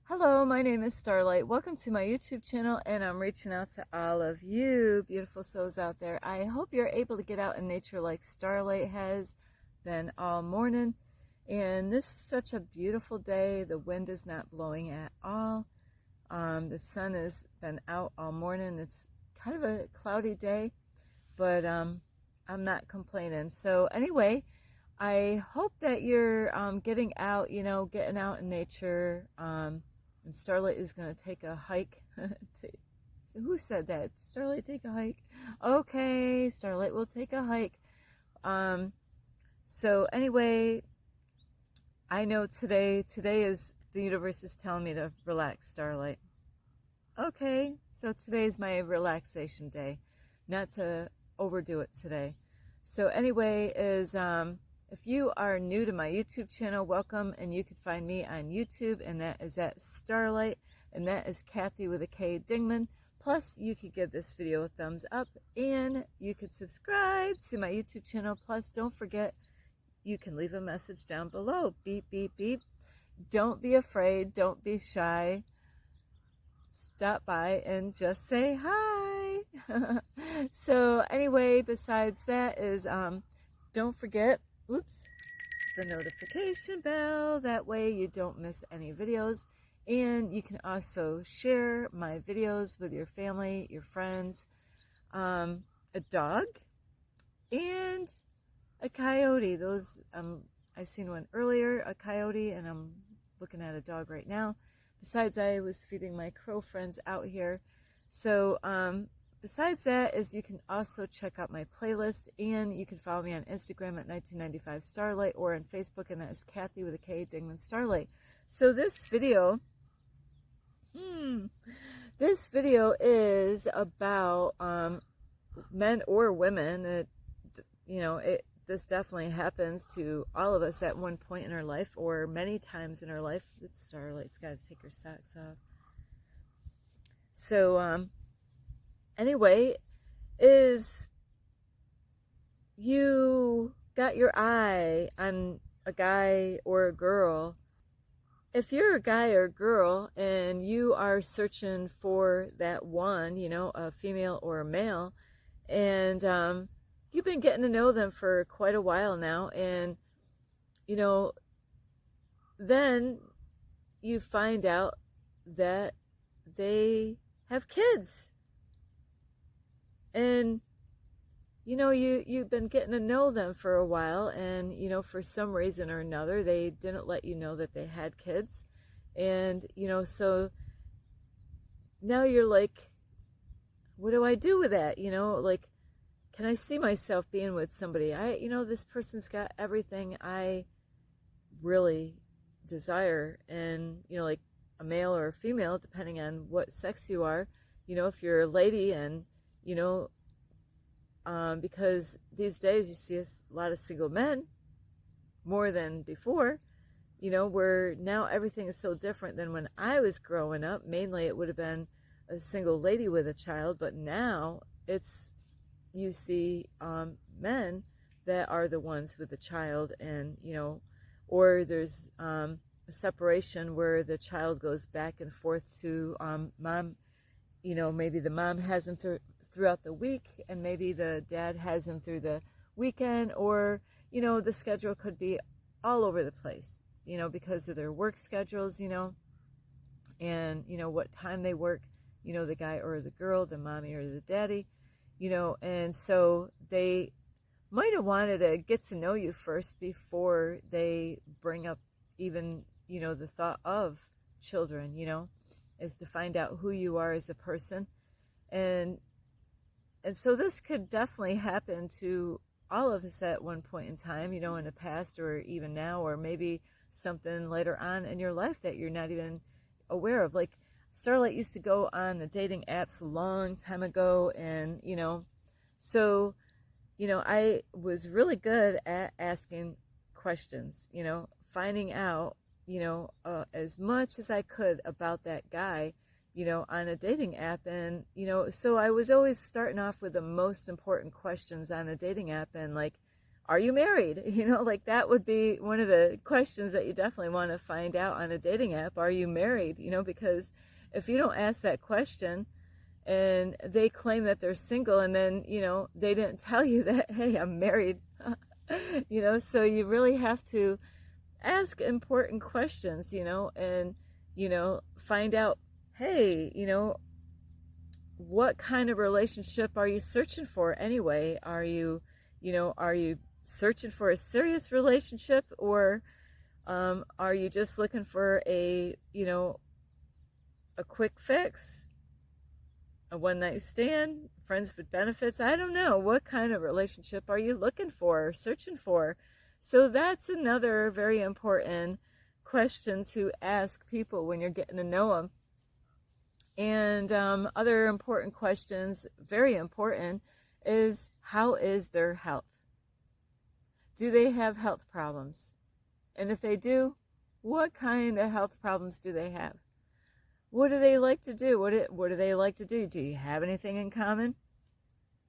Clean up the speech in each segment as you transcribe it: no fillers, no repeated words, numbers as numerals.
Hello, my name is Starlight. Welcome to my YouTube channel, and I'm reaching out to all of you beautiful souls out there. I hope you're able to get out in nature like Starlight has been all morning. And this is such a beautiful day. The wind is not blowing at all. The sun has been out all morning. It's kind of a cloudy day, but I'm not complaining. So anyway, I hope that you're getting out, getting out in nature. And Starlight is going to take a hike. So who said that? Starlight take a hike? Okay, Starlight will take a hike. Um, so anyway, I know today is the universe is telling me to relax, Starlight. Okay, so today is my relaxation day, not to overdo it today. So anyway, if you are new to my YouTube channel, welcome, and you can find me on YouTube, and that is at Starlight, and that is Kathy with a K Dingman. Plus, you could give this video a thumbs up, and you could subscribe to my YouTube channel. Plus, don't forget, you can leave a message down below. Beep, beep, beep. Don't be afraid. Don't be shy. Stop by and just say hi. So anyway, besides that is, don't forget, oops, the notification bell. That way you don't miss any videos. And you can also share my videos with your family, your friends, a dog, and a coyote. Those, I seen one earlier, a coyote, and I'm looking at a dog right now. Besides, I was feeding my crow friends out here. So, besides that is you can also check out my playlist, and you can follow me on Instagram at 1995 Starlight, or on Facebook, and that is Kathy with a K Dingman Starlight. So this video, this video is about men or women. This definitely happens to all of us at one point in our life, or many times in our life. Starlight's got to take her socks off. So, anyway, is you got your eye on a guy or a girl. If you're a guy or a girl and you are searching for that one, a female or a male, and you've been getting to know them for quite a while now, and then you find out that they have kids, and you've been getting to know them for a while, and for some reason or another they didn't let you know that they had kids. And so now you're like, what do I do with that? Like, can I see myself being with somebody? This person's got everything I really desire. And like a male or a female, depending on what sex you are, if you're a lady, and because these days you see a lot of single men more than before, where now everything is so different than when I was growing up. Mainly it would have been a single lady with a child, but now you see men that are the ones with the child, and or there's a separation where the child goes back and forth to mom. Maybe the mom has him throughout the week, and maybe the dad has him through the weekend, or the schedule could be all over the place, because of their work schedules, and what time they work, the guy or the girl, the mommy or the daddy, and so they might have wanted to get to know you first before they bring up even, the thought of children, is to find out who you are as a person. And so this could definitely happen to all of us at one point in time, in the past, or even now, or maybe something later on in your life that you're not even aware of. Like, Starlight used to go on the dating apps a long time ago, and so I was really good at asking questions, finding out as much as I could about that guy, on a dating app. And so I was always starting off with the most important questions on a dating app, and like, are you married? Like that would be one of the questions that you definitely want to find out on a dating app. Are you married? Because if you don't ask that question and they claim that they're single, and then, they didn't tell you that, hey, I'm married, so you really have to ask important questions, and, find out, hey, what kind of relationship are you searching for anyway? Are you searching for a serious relationship, or are you just looking for a quick fix, a one night stand, friends with benefits? I don't know. What kind of relationship are you looking for, searching for? So that's another very important question to ask people when you're getting to know them. And other important questions, very important, is how is their health? Do they have health problems? And if they do, what kind of health problems do they have? What do they like to do? What do they like to do? Do you have anything in common?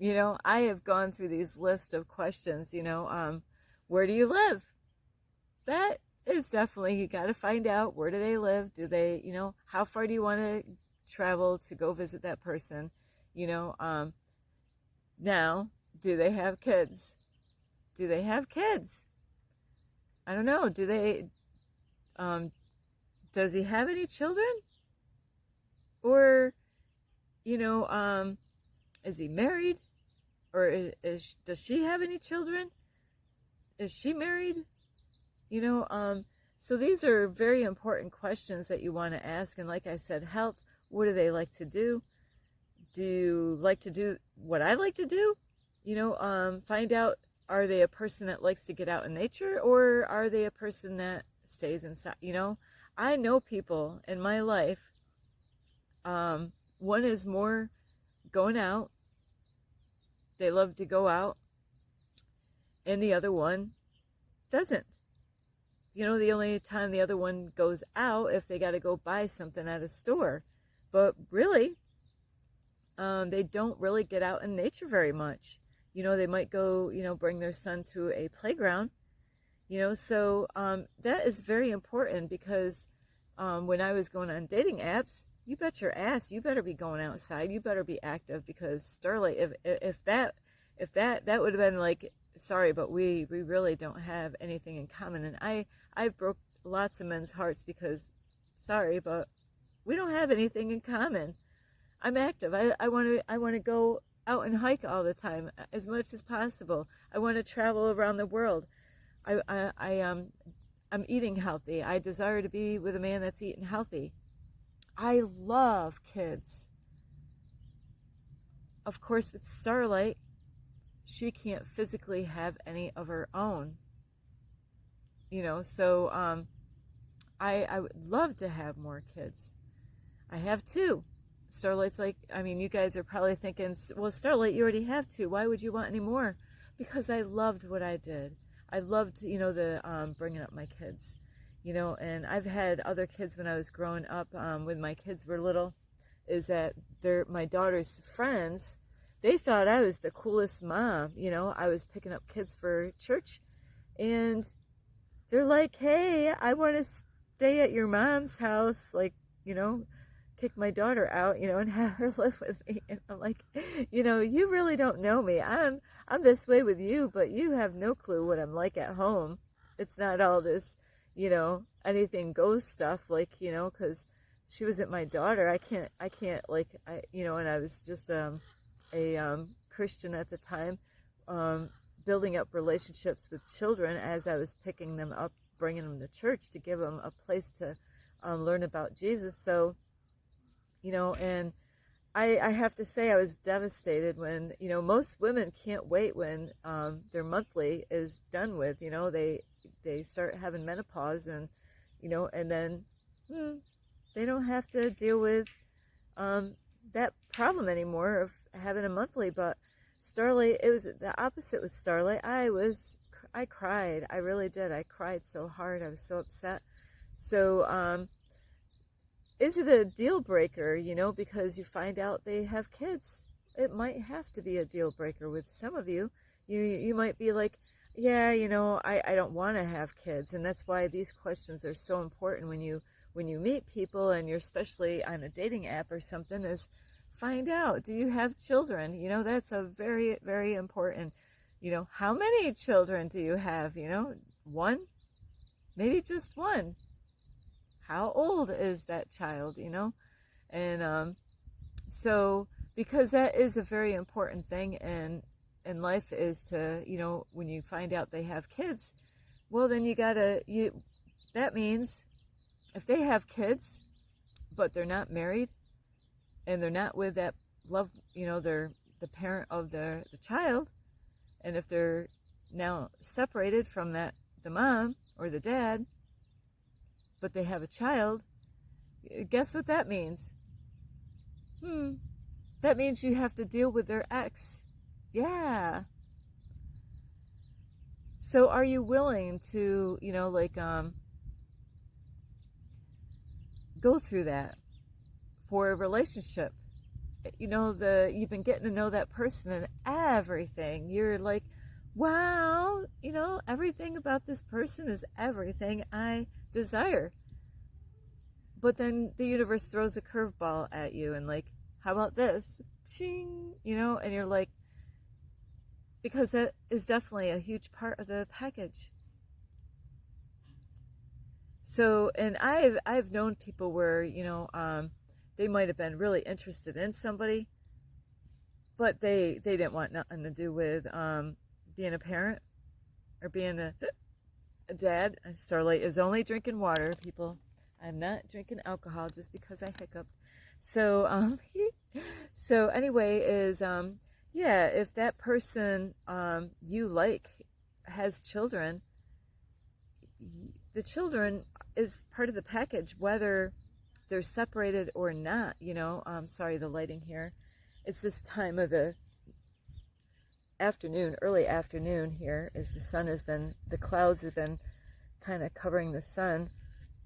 I have gone through these lists of questions, where do you live? That is definitely, you got to find out, where do they live? Do they, how far do you want to travel to go visit that person? Now, do they have kids? Do they have kids? I don't know. Does he have any children? Or, is he married? Or does she have any children? Is she married? So these are very important questions that you want to ask. And like I said, health, what do they like to do? Do you like to do what I like to do? Find out, are they a person that likes to get out in nature, or are they a person that stays inside? I know people in my life, one is more going out, they love to go out, and the other one doesn't. The only time the other one goes out, if they got to go buy something at a store. But really, they don't really get out in nature very much. They might go, bring their son to a playground, so that is very important, because when I was going on dating apps, you bet your ass, you better be going outside, you better be active, because Starlight, if that would have been like, sorry, but we really don't have anything in common. And I broke lots of men's hearts, because, sorry, but we don't have anything in common. I'm active. I want to go out and hike all the time, as much as possible. I want to travel around the world. I'm eating healthy. I desire to be with a man that's eating healthy. I love kids. Of course, with Starlight, she can't physically have any of her own. So I would love to have more kids. I have two. Starlight's like, you guys are probably thinking, well, Starlight, you already have two. Why would you want any more? Because I loved what I did. I loved, the bringing up my kids, and I've had other kids when I was growing up, when my kids were little, is that my daughter's friends, they thought I was the coolest mom. I was picking up kids for church, and they're like, hey, I want to stay at your mom's house, like, kick my daughter out, and have her live with me. And I'm like, you really don't know me. I'm this way with you, but you have no clue what I'm like at home. It's not all this, anything goes stuff, like, because she wasn't my daughter. I can't like, and I was just a Christian at the time, building up relationships with children as I was picking them up, bringing them to church to give them a place to learn about Jesus. So, and I have to say, I was devastated when, most women can't wait when their monthly is done with. They start having menopause, and, and then they don't have to deal with that problem anymore of having a monthly. But Starlight, it was the opposite with Starlight. I cried. I really did. I cried so hard. I was so upset. So, is it a deal breaker, because you find out they have kids? It might have to be a deal breaker with some of you. You might be like, yeah, I don't want to have kids. And that's why these questions are so important when you meet people and you're especially on a dating app or something, is find out, do you have children? That's a very, very important, how many children do you have? One, maybe just one. How old is that child? And so, because that is a very important thing in life, is to, when you find out they have kids, well, then that means if they have kids but they're not married and they're not with that love, they're the parent of the child, and if they're now separated from the mom or the dad, but they have a child, guess what that means? That means you have to deal with their ex. Yeah. So are you willing to, go through that for a relationship? You've been getting to know that person and everything. You're like, wow, everything about this person is everything I desire. But then the universe throws a curveball at you and like, how about this? Ching, and you're like, because that is definitely a huge part of the package. So, and I've known people where, they might have been really interested in somebody, but they didn't want nothing to do with being a parent or being a dad. Starlight is only drinking water, people. I'm not drinking alcohol just because I hiccuped. So, so anyway, yeah, if that person you like has children, the children is part of the package, whether they're separated or not. Sorry, the lighting here. It's this time of the afternoon, early afternoon here, as the clouds have been kind of covering the sun.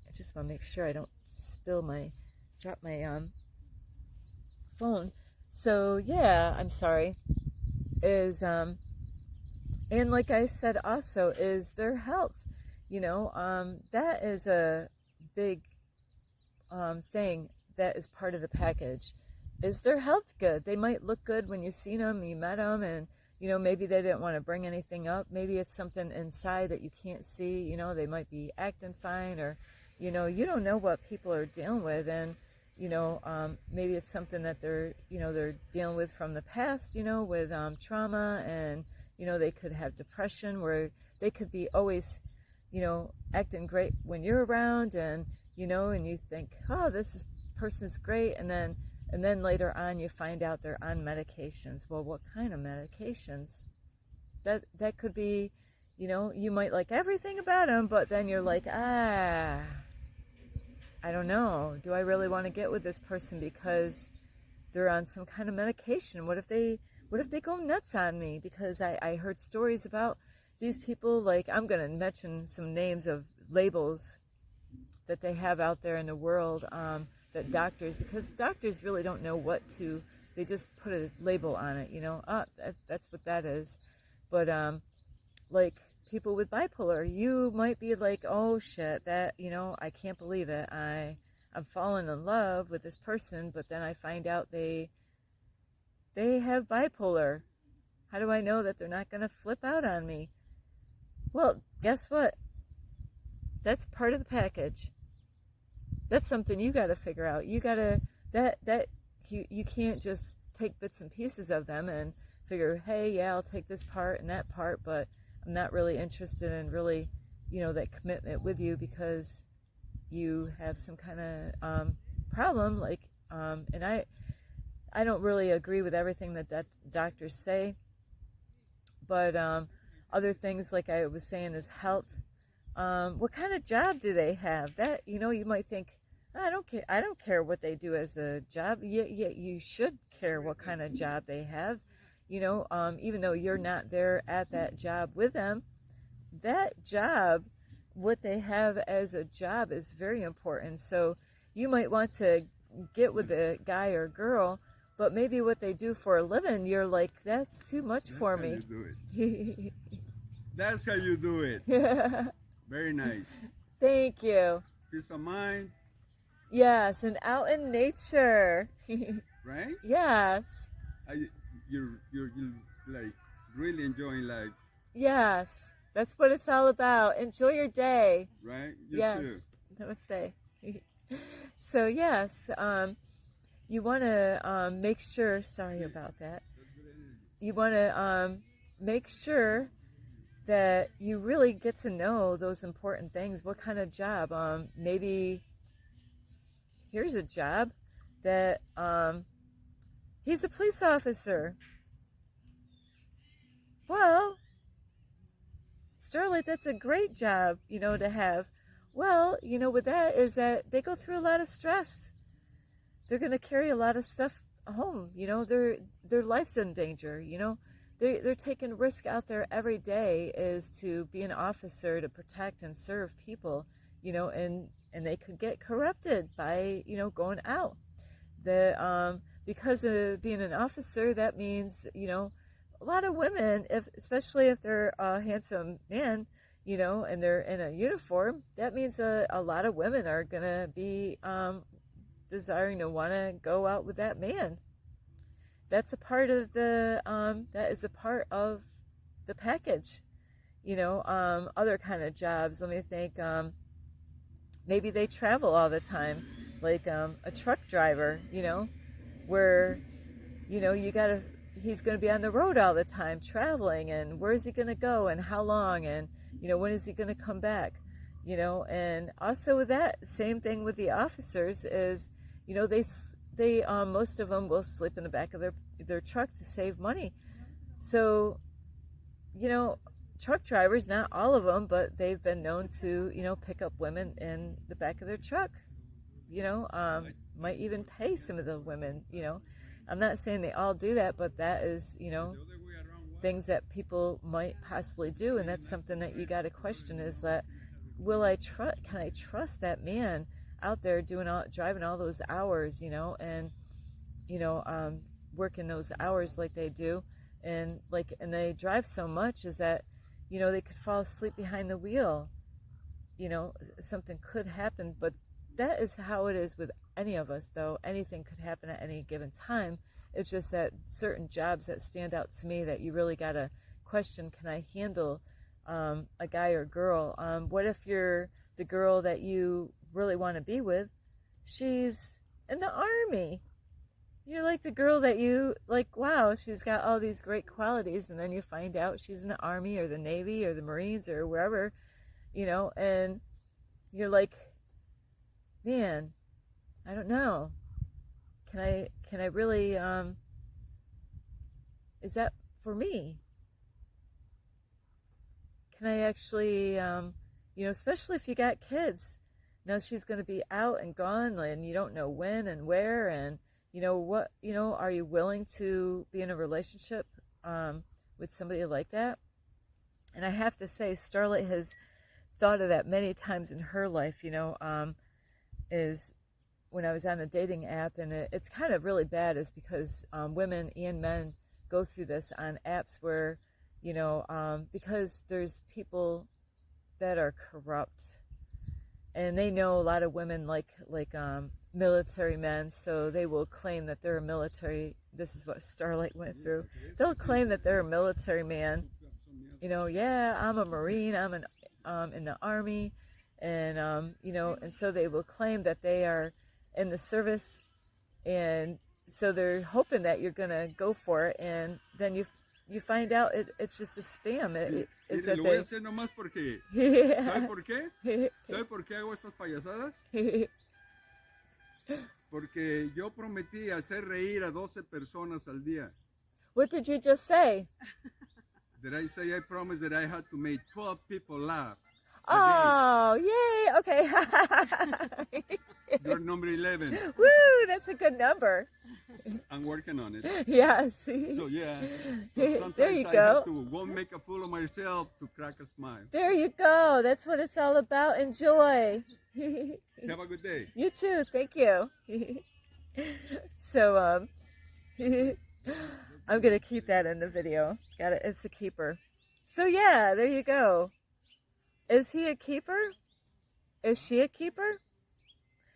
I just want to make sure I don't drop my phone. So yeah, I'm sorry. And like I said, also is their health. That is a big thing that is part of the package. Is their health good? They might look good when you seen them, you met them, and maybe they didn't want to bring anything up. Maybe it's something inside that you can't see. They might be acting fine, or you don't know what people are dealing with, and maybe it's something that they're dealing with from the past, with trauma, and they could have depression, where they could be always acting great when you're around, and and you think, oh, person's great, and then later on you find out they're on medications. Well, what kind of medications? That could be, you might like everything about them, but then you're like, I don't know, do I really want to get with this person because they're on some kind of medication? What if they go nuts on me? Because I heard stories about these people, like, I'm going to mention some names of labels that they have out there in the world, that because doctors really don't know they just put a label on it, that's what that is. But like people with bipolar, you might be like, oh shit, that, I can't believe it. I'm falling in love with this person, but then I find out they have bipolar. How do I know that they're not going to flip out on me? Well, guess what? That's part of the package. That's something you got to figure out. You got to, you can't just take bits and pieces of them and figure, hey, yeah, I'll take this part and that part, but I'm not really interested in really, that commitment with you because you have some kind of problem. Like, and I don't really agree with everything that doctors say, but other things, like I was saying, is health. What kind of job do they have? That, you might think, I don't care. I don't care what they do as a job. Yeah, you should care what kind of job they have. Even though you're not there at that job with them, that job, what they have as a job, is very important. So you might want to get with a guy or girl, but maybe what they do for a living, you're like, that's too much for me. That's how you do it. Very nice. Thank you. Peace of mind, Yes, and out in nature. right? Yes. I, you're like really enjoying life, Yes. That's what it's all about. Enjoy your day. right? You too. Yes. Namaste. So yes, you want to make sure. Sorry about that. You want to make sure that you really get to know those important things. What kind of job? Maybe here's a job that he's a police officer. Well, Starlight, that's a great job, to have. Well, with that is that they go through a lot of stress. They're going to carry a lot of stuff home. Their life's in danger. They're taking risk out there every day is to be an officer to protect and serve people. And they could get corrupted by going out. Because of being an officer, that means a lot of women, especially if they're a handsome man, and they're in a uniform, that means a lot of women are gonna be desiring to want to go out with that man. That's a part of that is a part of the package. Other kind of jobs. Let me think. Maybe they travel all the time, like a truck driver. Where you gotta he's going to be on the road all the time traveling, and where's he going to go and how long, and when is he going to come back. And also with that same thing with the officers is they most of them will sleep in the back of their truck to save money. So you know truck drivers, not all of them, but they've been known to pick up women in the back of their truck. Might even pay some of the women. I'm not saying they all do that, but that is things that people might possibly do, and that's something that you got to question, is that can I trust that man out there driving all those hours, and you know um, working those hours like they do, and they drive so much is that they could fall asleep behind the wheel. Something could happen, but that is how it is with any of us, though. Anything could happen at any given time. It's just that certain jobs that stand out to me that you really got to question, can I handle a guy or girl? What if you're the girl that you really want to be with, she's in the army? You're like the girl that you like, wow, she's got all these great qualities, and then you find out she's in the army or the Navy or the Marines or wherever, and you're like, man, I don't know. Can I really is that for me? Can I actually especially if you got kids. She's going to be out and gone, and you don't know when and where, and what, are you willing to be in a relationship with somebody like that? And I have to say, Starlight has thought of that many times in her life, is when I was on a dating app, and it's kind of really bad, is because women and men go through this on apps where, because there's people that are corrupt, and they know a lot of women like military men, so they will claim that they're a military. This is what Starlight went through. They'll claim that they're a military man. Yeah, I'm a Marine. I'm in the army, and and so they will claim that they are in the service, and so they're hoping that you're gonna go for it, and then you find out it's just a spam. It's Mire, that lo voy a they hacer nomás porque, ¿sabe yeah. por qué? ¿Sabe por qué hago estas payasadas? Porque yo prometí hacer reír a 12 personas al día. What did you just say? Did I say I promised that I had to make 12 people laugh a Oh, yay! Okay. day? You're number 11. Woo! That's a good number. I'm working on it. Yes. So yeah, There sometimes you I go. have to go make a fool of myself to crack a smile. There you go. That's what it's all about. Enjoy. Have a good day. You too. Thank you. So I'm gonna keep that in the video. Got it. It's a keeper. So yeah, there you go. Is he a keeper? Is she a keeper?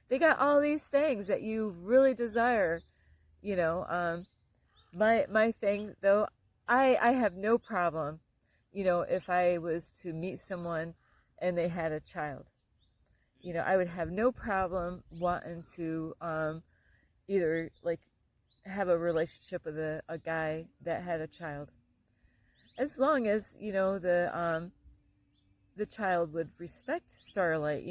They got all these things that you really desire, you know. My thing though, I have no problem, if I was to meet someone and they had a child. I would have no problem wanting to either like have a relationship with a guy that had a child, as long as the child would respect Starlight.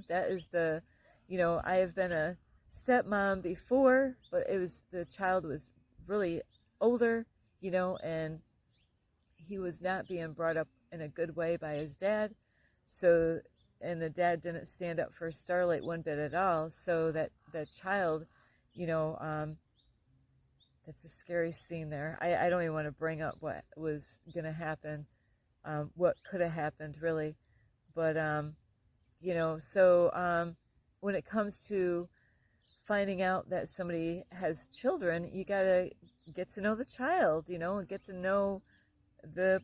That is I have been a stepmom before, but the child was really older, and he was not being brought up in a good way by his dad. So, and the dad didn't stand up for Starlight one bit at all. So that child, you know, um, that's a scary scene there. I don't even want to bring up what was going to happen, what could have happened, really. But, when it comes to finding out that somebody has children, you got to get to know the child, and get to know the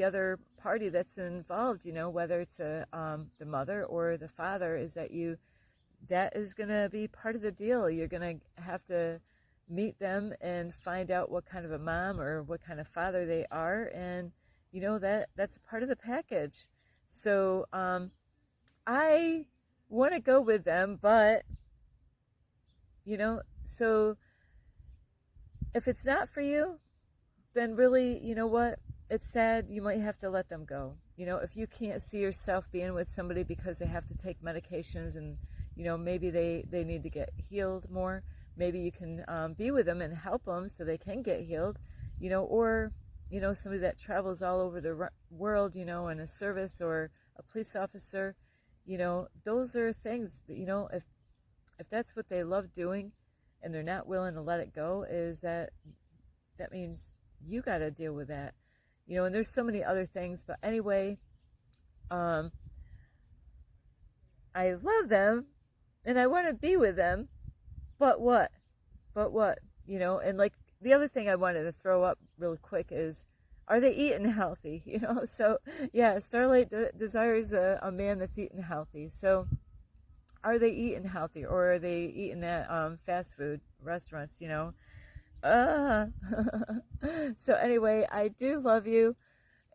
other party that's involved, whether it's the mother or the father. That is going to be part of the deal. You're going to have to meet them and find out what kind of a mom or what kind of father they are, and that's a part of the package. So I want to go with them, but so if it's not for you, then really, you know what? It's sad. You might have to let them go. If you can't see yourself being with somebody because they have to take medications, and, maybe they need to get healed more, maybe you can be with them and help them so they can get healed, or, somebody that travels all over the world, in a service, or a police officer, those are things that, if that's what they love doing and they're not willing to let it go, that means you got to deal with that. And there's so many other things, but anyway, um I love them and I want to be with them, but what? And like, the other thing I wanted to throw up real quick is, are they eating healthy? So yeah, Starlight desires a man that's eating healthy. So are they eating healthy, or are they eating at fast food restaurants? uh so anyway, I do love you.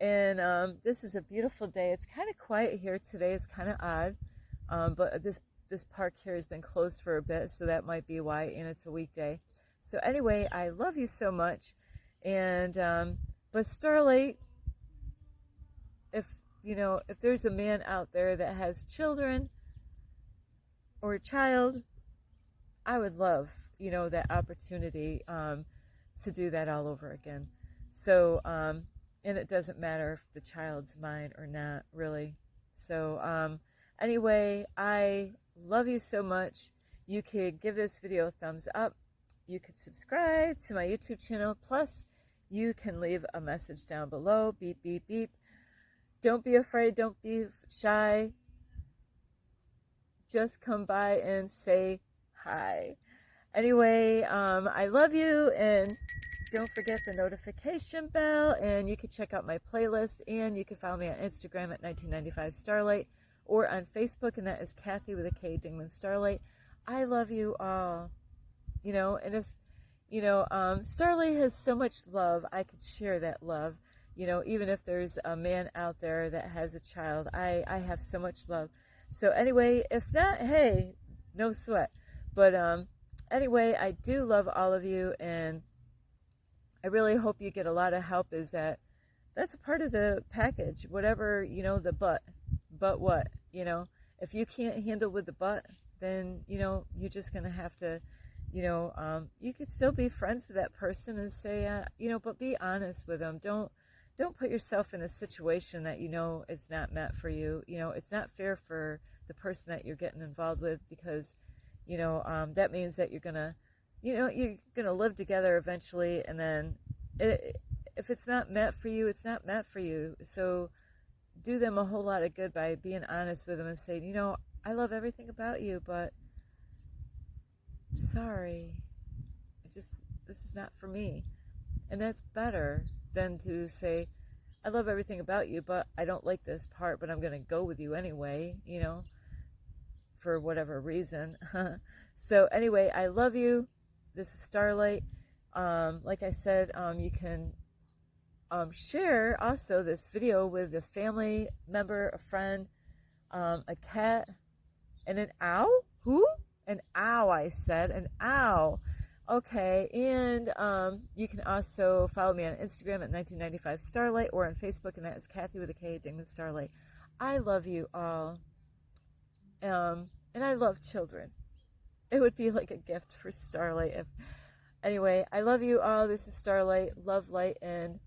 And this is a beautiful day. It's kind of quiet here today. It's kind of odd, but this park here has been closed for a bit, so that might be why. And it's a weekday. So anyway, I love you so much. And but Starlight, if if there's a man out there that has children or a child, I would love that opportunity to do that all over again. So and it doesn't matter if the child's mine or not, really. So anyway, I love you so much. You could give this video a thumbs up. You could subscribe to my YouTube channel. Plus, you can leave a message down below. Beep, beep, beep. Don't be afraid. Don't be shy. Just come by and say hi. Anyway, I love you, and don't forget the notification bell, and you can check out my playlist, and you can follow me on Instagram at 1995 Starlight, or on Facebook, and that is Kathy with a K, Dingman Starlight. I love you all, and if, Starlight has so much love, I could share that love, even if there's a man out there that has a child, I have so much love. So anyway, if not, hey, no sweat. But anyway, I do love all of you, and I really hope you get a lot of help. That's a part of the package, whatever, the but what, if you can't handle with the but, then you're just gonna have to, you could still be friends with that person and say, but be honest with them. Don't put yourself in a situation that it's not meant for you. It's not fair for the person that you're getting involved with, because that means that you're gonna live together eventually, and then if it's not meant for you, it's not meant for you. So do them a whole lot of good by being honest with them and saying, I love everything about you, but sorry, this is not for me. And that's better than to say, I love everything about you, but I don't like this part, but I'm going to go with you anyway, you know, for whatever reason. So anyway, I love you. This is Starlight. Like I said, you can share also this video with a family member, a friend, a cat, and an owl. Who? An owl, I said. An owl. Okay, and you can also follow me on Instagram at 1995 Starlight, or on Facebook, and that is Kathy with a K, Dingman Starlight. I love you all, and I love children. It would be like a gift for Starlight if. Anyway, I love you all. This is Starlight. Love, light, and